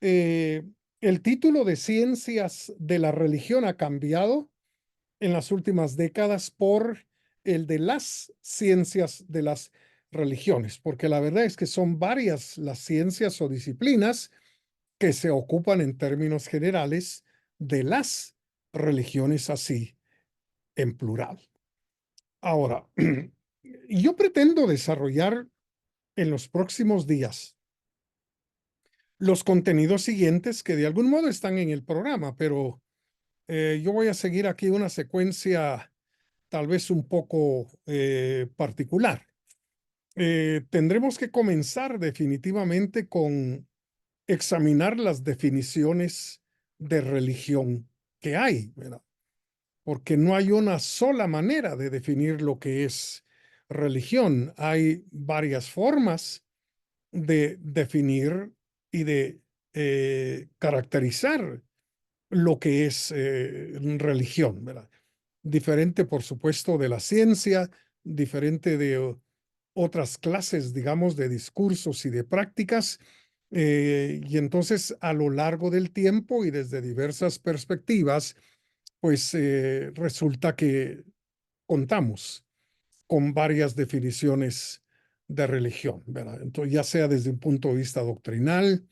eh, el título de ciencias de la religión ha cambiado en las últimas décadas por el de las ciencias de las religiones, porque la verdad es que son varias las ciencias o disciplinas que se ocupan en términos generales de las religiones así en plural. Ahora, yo pretendo desarrollar en los próximos días los contenidos siguientes que de algún modo están en el programa, pero yo voy a seguir aquí una secuencia tal vez un poco particular. Tendremos que comenzar definitivamente con examinar las definiciones de religión que hay, ¿verdad? Porque no hay una sola manera de definir lo que es religión. Hay varias formas de definir y de caracterizar lo que es religión, ¿verdad? Diferente, por supuesto, de la ciencia, diferente de otras clases, digamos, de discursos y de prácticas. Y entonces, a lo largo del tiempo y desde diversas perspectivas, pues resulta que contamos con varias definiciones de religión, ¿verdad? Entonces, ya sea desde un punto de vista doctrinal,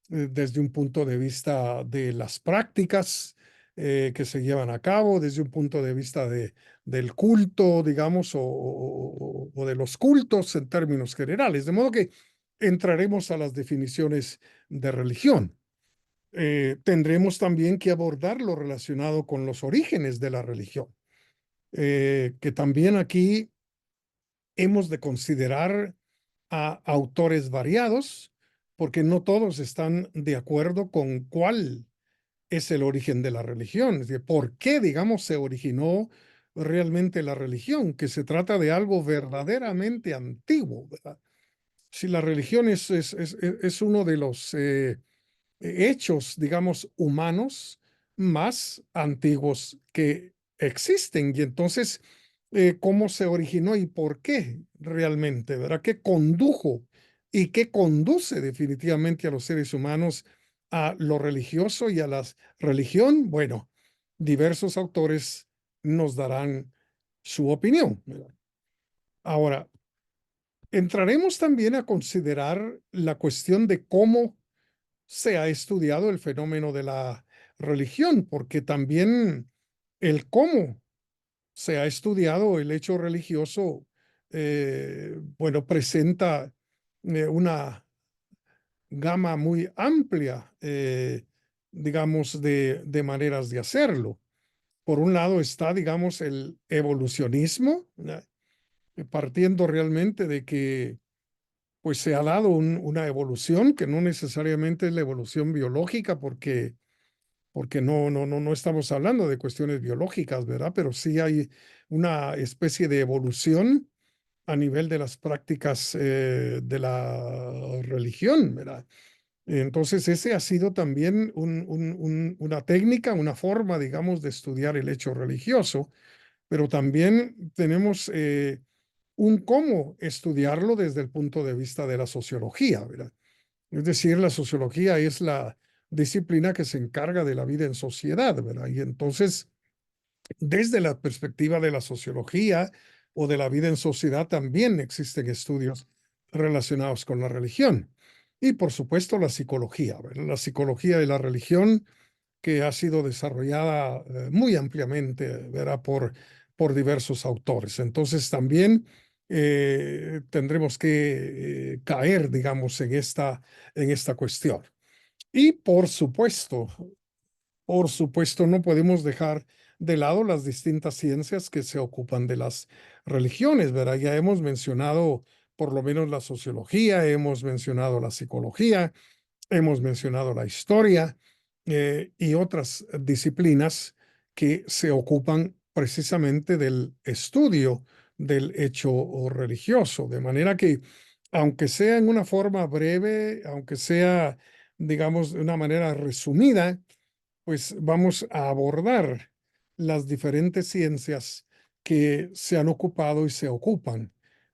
desde un punto de vista de las prácticas que se llevan a cabo, desde un punto de vista del culto, digamos, o de los cultos en términos generales. De modo que entraremos a las definiciones de religión. Tendremos también que abordar lo relacionado con los orígenes de la religión, que también aquí hemos de considerar a autores variados, porque no todos están de acuerdo con cuál es el origen de la religión, es decir, por qué, digamos, se originó realmente la religión, que se trata de algo verdaderamente antiguo, ¿verdad? Si la religión es uno de los hechos, digamos, humanos más antiguos que existen. Y entonces, ¿cómo se originó y por qué realmente? ¿Verdad? ¿Qué condujo y qué conduce definitivamente a los seres humanos a lo religioso y a la religión? Bueno, diversos autores nos darán su opinión, ¿verdad? Ahora, entraremos también a considerar la cuestión de cómo se ha estudiado el fenómeno de la religión, porque también el cómo se ha estudiado el hecho religioso, bueno, presenta una gama muy amplia, digamos, de maneras de hacerlo. Por un lado está, digamos, el evolucionismo, partiendo realmente de que pues se ha dado una evolución que no necesariamente es la evolución biológica, porque no estamos hablando de cuestiones biológicas, ¿verdad? Pero sí hay una especie de evolución a nivel de las prácticas de la religión, ¿verdad? Entonces, ese ha sido también una técnica, una forma, digamos, de estudiar el hecho religioso, pero también tenemos un cómo estudiarlo desde el punto de vista de la sociología, ¿verdad? Es decir, la sociología es la disciplina que se encarga de la vida en sociedad, ¿verdad? Y entonces, desde la perspectiva de la sociología o de la vida en sociedad, también existen estudios relacionados con la religión. Y por supuesto, la psicología, ¿verdad? La psicología de la religión que ha sido desarrollada muy ampliamente, ¿verdad? Por diversos autores. Entonces, también tendremos que caer, digamos, en esta cuestión. Y por supuesto, no podemos dejar de lado las distintas ciencias que se ocupan de las religiones, ¿verdad? Ya hemos mencionado por lo menos la sociología, hemos mencionado la psicología, hemos mencionado la historia y otras disciplinas que se ocupan precisamente del estudio del hecho religioso, de manera que, aunque sea en una forma breve, aunque sea, digamos, de una manera resumida, pues vamos a abordar las diferentes ciencias que se han ocupado y se ocupan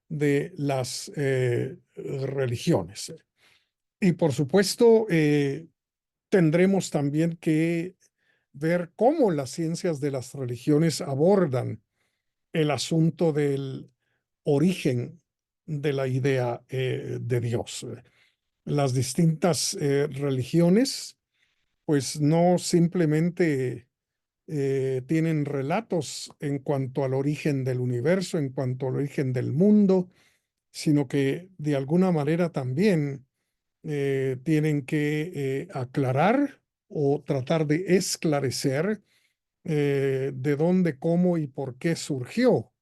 de las religiones. Y por supuesto, tendremos también que ver cómo las ciencias de las religiones abordan el asunto del origen de la idea de Dios. Las distintas religiones, pues no simplemente tienen relatos en cuanto al origen del universo, en cuanto al origen del mundo, sino que de alguna manera también tienen que aclarar o tratar de esclarecer de dónde, cómo y por qué surgió,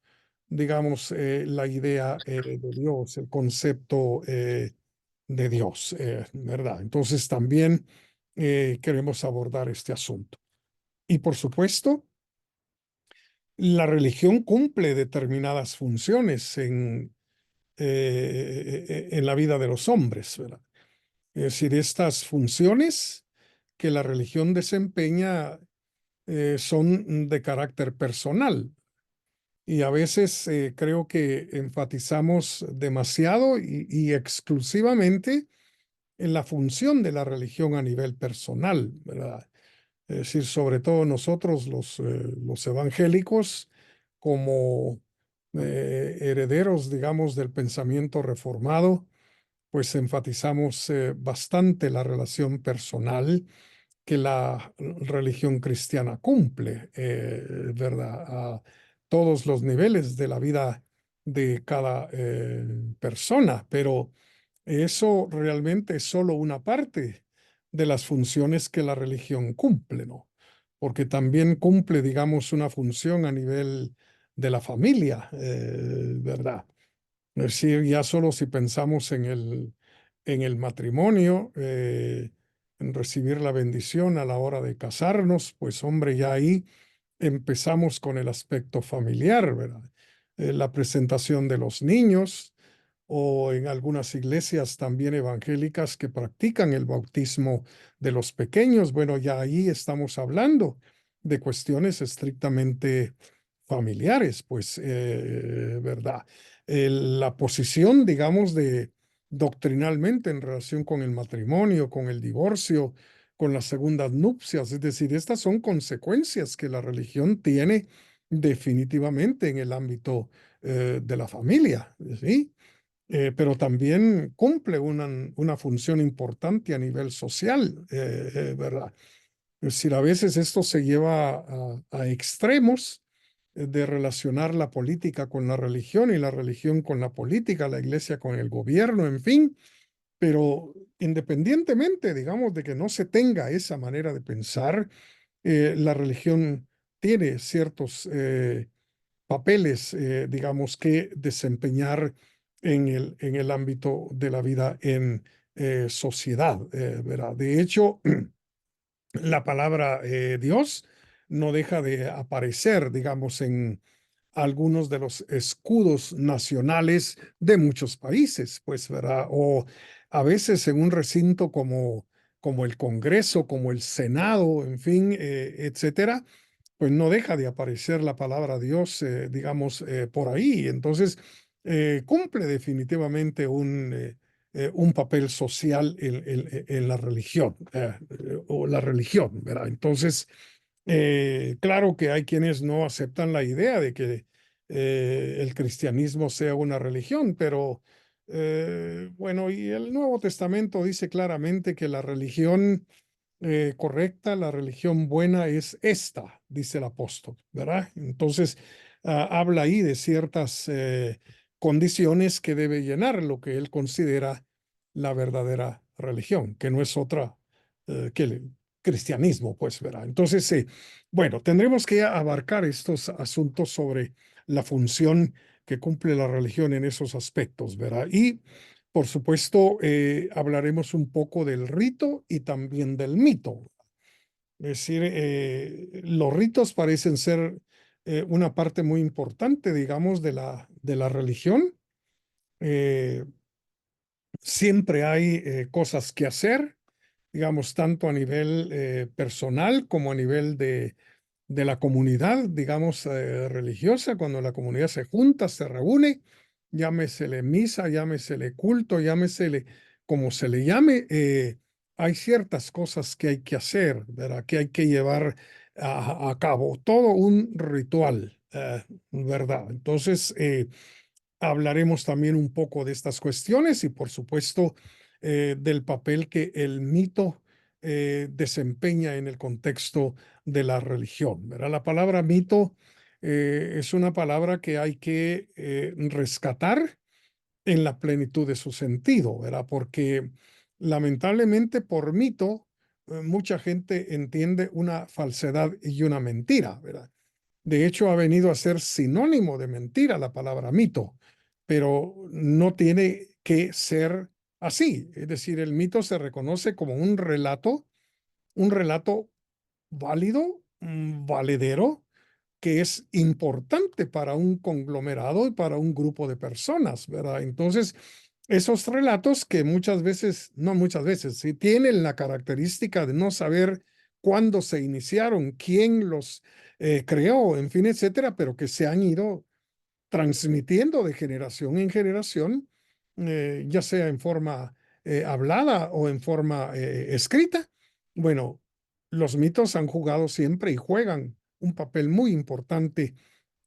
digamos, la idea de Dios, el concepto de Dios, ¿verdad? Entonces también queremos abordar este asunto. Y por supuesto, la religión cumple determinadas funciones en la vida de los hombres, ¿verdad? Es decir, estas funciones que la religión desempeña son de carácter personal y a veces creo que enfatizamos demasiado y exclusivamente en la función de la religión a nivel personal, ¿verdad? Es decir, sobre todo nosotros los evangélicos como herederos, digamos, del pensamiento reformado, pues enfatizamos bastante la relación personal que la religión cristiana cumple, ¿verdad? A todos los niveles de la vida de cada persona, pero eso realmente es solo una parte de las funciones que la religión cumple, ¿no? Porque también cumple, digamos, una función a nivel de la familia, ¿verdad? Es decir, ya solo si pensamos en el matrimonio, en recibir la bendición a la hora de casarnos, pues hombre, ya ahí empezamos con el aspecto familiar, ¿verdad? La presentación de los niños o en algunas iglesias también evangélicas que practican el bautismo de los pequeños. Bueno, ya ahí estamos hablando de cuestiones estrictamente familiares, pues, ¿verdad? La posición, digamos, de doctrinalmente en relación con el matrimonio, con el divorcio, con las segundas nupcias, es decir, estas son consecuencias que la religión tiene definitivamente en el ámbito de la familia, ¿sí? Pero también cumple una función importante a nivel social, ¿verdad? Es decir, a veces esto se lleva a extremos de relacionar la política con la religión y la religión con la política, la iglesia con el gobierno, en fin, pero independientemente, digamos, de que no se tenga esa manera de pensar, la religión tiene ciertos papeles, digamos, que desempeñar en el ámbito de la vida en sociedad, ¿verdad? De hecho, la palabra Dios no deja de aparecer, digamos, en algunos de los escudos nacionales de muchos países, pues, ¿verdad? O a veces en un recinto como el Congreso, como el Senado, en fin, etcétera, pues no deja de aparecer la palabra Dios, digamos, por ahí. Entonces, cumple definitivamente un papel social en la religión, o la religión, ¿verdad? Entonces, claro que hay quienes no aceptan la idea de que el cristianismo sea una religión, pero bueno, y el Nuevo Testamento dice claramente que la religión correcta, la religión buena es esta, dice el apóstol, ¿verdad? Entonces, habla ahí de ciertas condiciones que debe llenar lo que él considera la verdadera religión, que no es otra que el cristianismo, pues, ¿verdad? Entonces, bueno, tendremos que abarcar estos asuntos sobre la función que cumple la religión en esos aspectos, ¿verdad? Y por supuesto, hablaremos un poco del rito y también del mito. Es decir, los ritos parecen ser una parte muy importante, digamos, de la religión. Eh, Siempre hay cosas que hacer, digamos, tanto a nivel personal como a nivel de la comunidad, digamos, religiosa, cuando la comunidad se junta, se reúne, llámesele misa, llámesele culto, llámesele como se le llame, hay ciertas cosas que hay que hacer, ¿verdad? Que hay que llevar a cabo, todo un ritual, ¿verdad? Entonces, hablaremos también un poco de estas cuestiones y, por supuesto, del papel que el mito desempeña en el contexto de la religión, ¿verdad? La palabra mito es una palabra que hay que rescatar en la plenitud de su sentido, ¿verdad? Porque lamentablemente por mito mucha gente entiende una falsedad y una mentira, ¿verdad? De hecho, ha venido a ser sinónimo de mentira la palabra mito, pero no tiene que ser así. Es decir, el mito se reconoce como un relato válido, valedero, que es importante para un conglomerado y para un grupo de personas, ¿verdad? Entonces, esos relatos que muchas veces, no muchas veces, sí tienen la característica de no saber cuándo se iniciaron, quién los creó, en fin, etcétera, pero que se han ido transmitiendo de generación en generación, ya sea en forma hablada o en forma escrita. Bueno, los mitos han jugado siempre y juegan un papel muy importante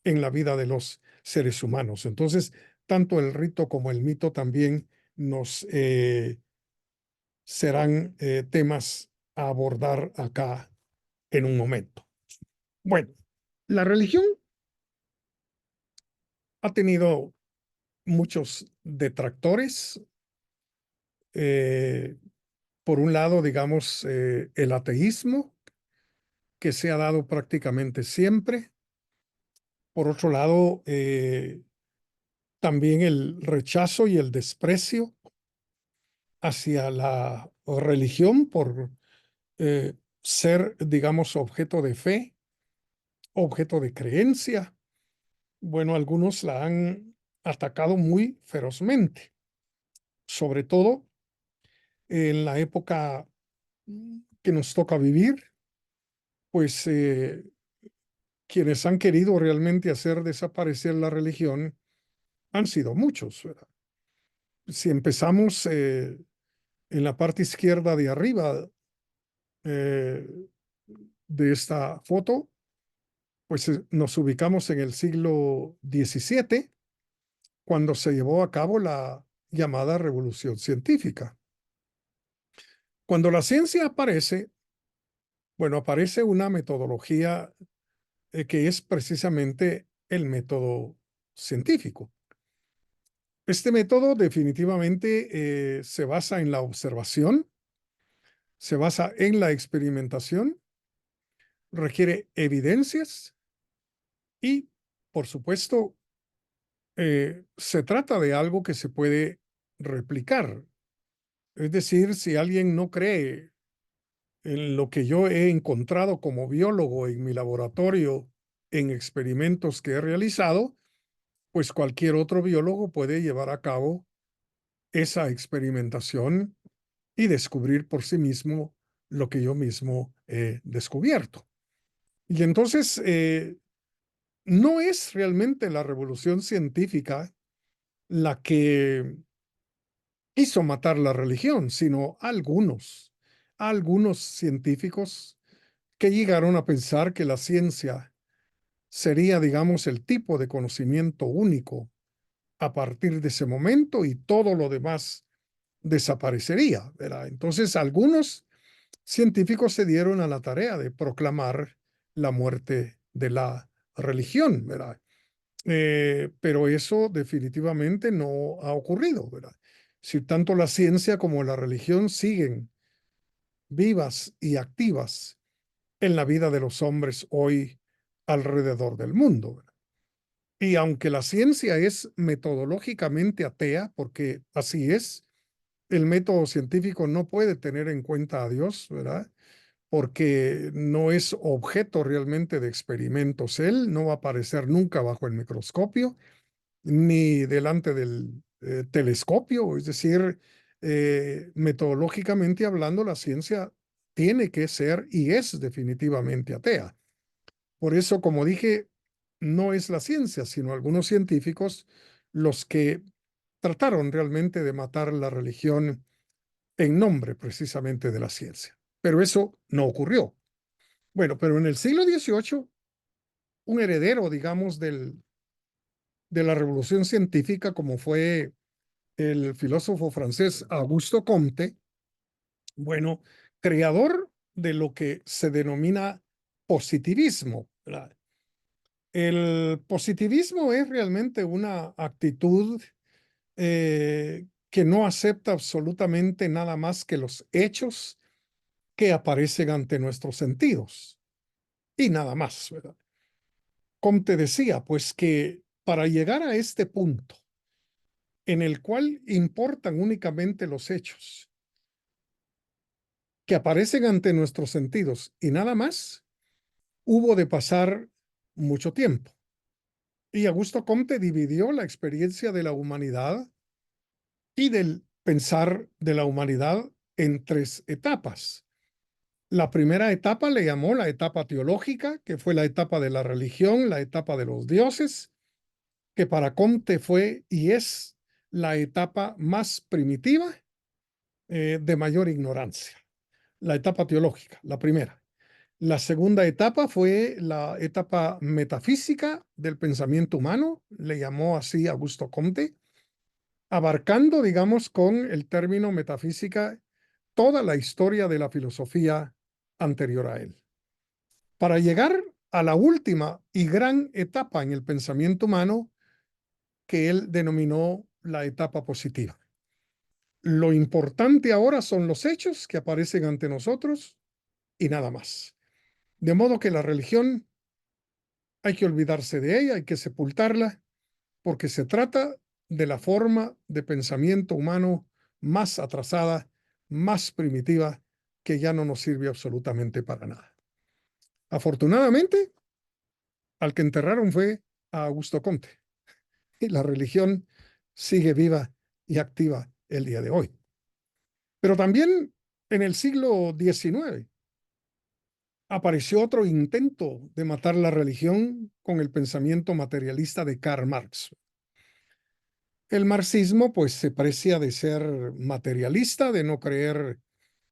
en la vida de los seres humanos. Entonces, tanto el rito como el mito también nos serán temas a abordar acá en un momento. Bueno, la religión ha tenido muchos detractores. Eh, por un lado, digamos, el ateísmo, que se ha dado prácticamente siempre. Por otro lado, también el rechazo y el desprecio hacia la religión por eh, ser, digamos, objeto de fe, objeto de creencia. Bueno, algunos la han atacado muy ferozmente, sobre todo en la época que nos toca vivir, pues quienes han querido realmente hacer desaparecer la religión han sido muchos, ¿verdad? Si empezamos en la parte izquierda de arriba eh, de esta foto, pues nos ubicamos en el siglo XVII, cuando se llevó a cabo la llamada revolución científica. Cuando la ciencia aparece, bueno, aparece una metodología que es precisamente el método científico. Este método definitivamente se basa en la observación, se basa en la experimentación, requiere evidencias y, por supuesto, se trata de algo que se puede replicar. Es decir, si alguien no cree en lo que yo he encontrado como biólogo en mi laboratorio, en experimentos que he realizado, pues cualquier otro biólogo puede llevar a cabo esa experimentación y descubrir por sí mismo lo que yo mismo he descubierto. Y entonces, no es realmente la revolución científica la que hizo matar la religión, sino algunos científicos que llegaron a pensar que la ciencia sería, digamos, el tipo de conocimiento único a partir de ese momento y todo lo demás desaparecería, ¿verdad? Entonces, algunos científicos se dieron a la tarea de proclamar la muerte de la religión, ¿verdad? Pero eso definitivamente no ha ocurrido, ¿verdad? Si tanto la ciencia como la religión siguen vivas y activas en la vida de los hombres hoy alrededor del mundo, ¿verdad? Y aunque la ciencia es metodológicamente atea, porque así es, el método científico no puede tener en cuenta a Dios, ¿verdad? Porque no es objeto realmente de experimentos. Él no va a aparecer nunca bajo el microscopio ni delante del telescopio. Es decir, metodológicamente hablando, la ciencia tiene que ser y es definitivamente atea. Por eso, como dije, no es la ciencia, sino algunos científicos los que trataron realmente de matar la religión en nombre precisamente de la ciencia. Pero eso no ocurrió. Bueno, pero en el siglo XVIII, un heredero, digamos, de la revolución científica, como fue el filósofo francés Augusto Comte, bueno, creador de lo que se denomina positivismo, ¿verdad? El positivismo es realmente una actitud que no acepta absolutamente nada más que los hechos que aparecen ante nuestros sentidos y nada más, ¿verdad? Comte decía, pues, que para llegar a este punto en el cual importan únicamente los hechos que aparecen ante nuestros sentidos y nada más, hubo de pasar mucho tiempo. Y Augusto Comte dividió la experiencia de la humanidad y del pensar de la humanidad en tres etapas. La primera etapa le llamó la etapa teológica, que fue la etapa de la religión, la etapa de los dioses, que para Comte fue y es la etapa más primitiva, de mayor ignorancia. La etapa teológica, la primera. La segunda etapa fue la etapa metafísica del pensamiento humano, le llamó así Augusto Comte, abarcando, digamos, con el término metafísica toda la historia de la filosofía anterior a él. Para llegar a la última y gran etapa en el pensamiento humano que él denominó la etapa positiva. Lo importante ahora son los hechos que aparecen ante nosotros y nada más. De modo que la religión hay que olvidarse de ella, hay que sepultarla, porque se trata de la forma de pensamiento humano más atrasada, más primitiva, que ya no nos sirve absolutamente para nada. Afortunadamente, al que enterraron fue a Augusto Comte, y la religión sigue viva y activa el día de hoy. Pero también en el siglo XIX apareció otro intento de matar la religión con el pensamiento materialista de Karl Marx. El marxismo, pues, se precia de ser materialista, de no creer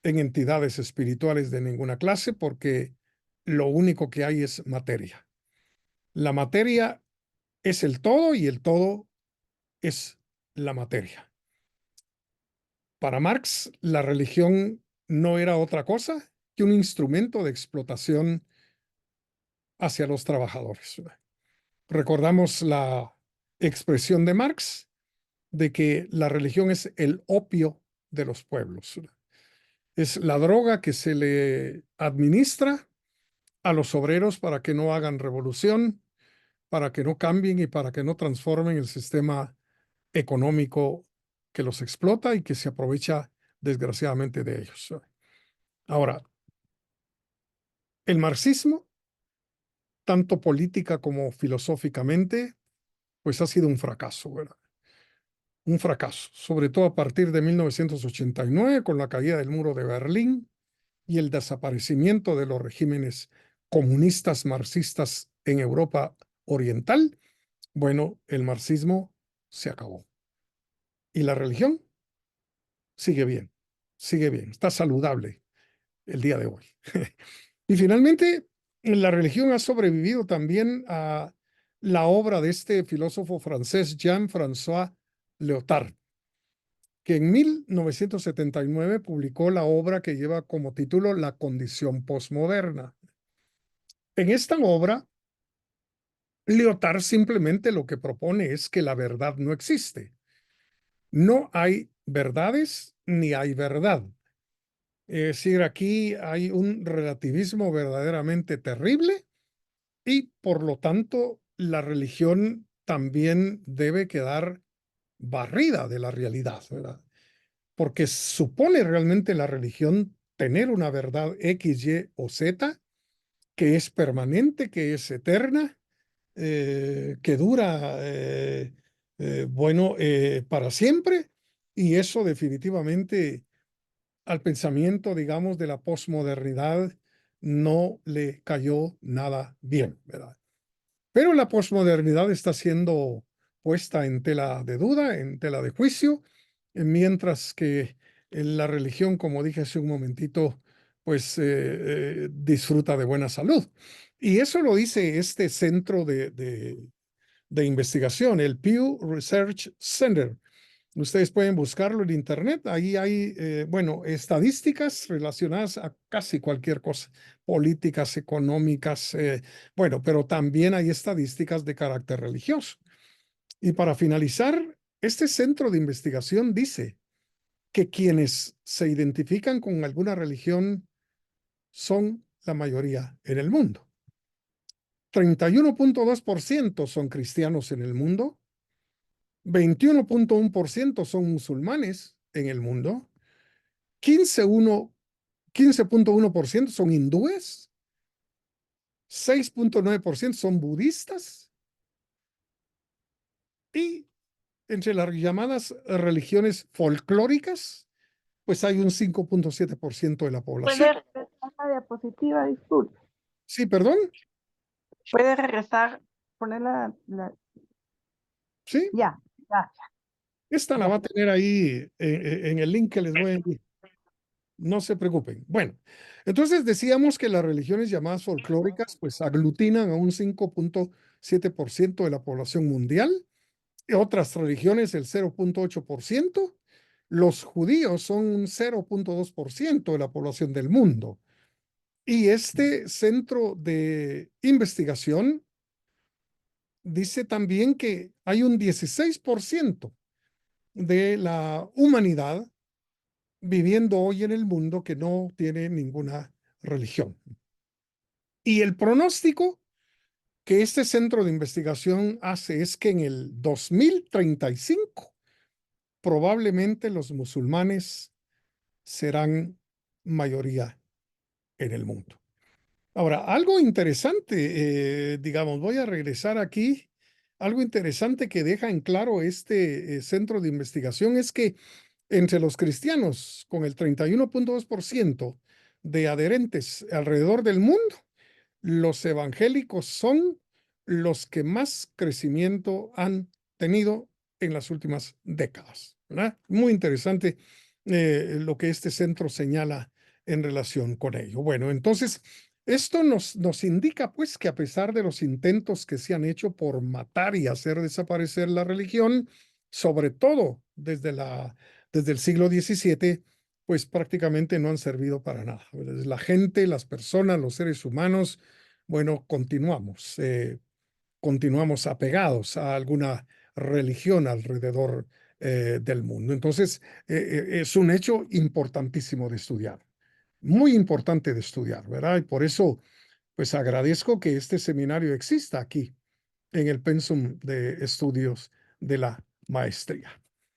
en entidades espirituales de ninguna clase, porque lo único que hay es materia. La materia es el todo y el todo es la materia. Para Marx, la religión no era otra cosa que un instrumento de explotación hacia los trabajadores. Recordamos la expresión de Marx de que la religión es el opio de los pueblos. Es la droga que se le administra a los obreros para que no hagan revolución, para que no cambien y para que no transformen el sistema económico que los explota y que se aprovecha desgraciadamente de ellos. Ahora, el marxismo, tanto política como filosóficamente, pues ha sido un fracaso, ¿verdad? Un fracaso, sobre todo a partir de 1989, con la caída del muro de Berlín y el desaparecimiento de los regímenes comunistas marxistas en Europa Oriental. Bueno, el marxismo se acabó. Y la religión sigue bien, está saludable el día de hoy. Y finalmente, la religión ha sobrevivido también a la obra de este filósofo francés Jean-François Lyotard, que en 1979 publicó la obra que lleva como título La condición posmoderna. En esta obra, Lyotard simplemente lo que propone es que la verdad no existe. No hay verdades ni hay verdad. Es decir, aquí hay un relativismo verdaderamente terrible y por lo tanto la religión también debe quedar barrida de la realidad, ¿verdad? Porque supone realmente la religión tener una verdad X, Y o Z que es permanente, que es eterna, que dura, para siempre, y eso definitivamente al pensamiento, digamos, de la posmodernidad no le cayó nada bien, ¿verdad? Pero la posmodernidad está siendo puesta en tela de duda, en tela de juicio, mientras que la religión, como dije hace un momentito, pues disfruta de buena salud. Y eso lo dice este centro de investigación, el Pew Research Center. Ustedes pueden buscarlo en internet. Ahí hay, bueno, estadísticas relacionadas a casi cualquier cosa, políticas, económicas, bueno, pero también hay estadísticas de carácter religioso. Y para finalizar, este centro de investigación dice que quienes se identifican con alguna religión son la mayoría en el mundo. 31.2% son cristianos en el mundo, 21.1% son musulmanes en el mundo, 15.1% son hindúes, 6.9% son budistas y entre las llamadas religiones folclóricas, pues hay un 5.7% de la población. ¿Puede regresar la diapositiva? Disculpe. Sí, perdón. ¿Puede regresar? Poner Sí, Ya, ya, esta la va ya. a tener ahí en el link que les voy a enviar. No se preocupen. Bueno, entonces decíamos que las religiones llamadas folclóricas pues aglutinan a un 5.7% de la población mundial, y otras religiones el 0.8%. Los judíos son un 0.2% de la población del mundo. Y este centro de investigación dice también que hay un 16% de la humanidad viviendo hoy en el mundo que no tiene ninguna religión. Y el pronóstico que este centro de investigación hace es que en el 2035 probablemente los musulmanes serán mayoría en el mundo. Ahora, algo interesante, digamos, voy a regresar aquí. Algo interesante que deja en claro este centro de investigación es que entre los cristianos, con el 31.2% de adherentes alrededor del mundo, los evangélicos son los que más crecimiento han tenido en las últimas décadas, ¿verdad? Muy interesante lo que este centro señala en relación con ello. Bueno, entonces, esto nos indica pues que a pesar de los intentos que se han hecho por matar y hacer desaparecer la religión, sobre todo desde el siglo XVII, pues prácticamente no han servido para nada. La gente, las personas, los seres humanos, bueno, continuamos apegados a alguna religión alrededor del mundo. Entonces, es un hecho importantísimo de estudiar, muy importante de estudiar, ¿verdad? Y por eso, pues agradezco que este seminario exista aquí en el pensum de estudios de la maestría.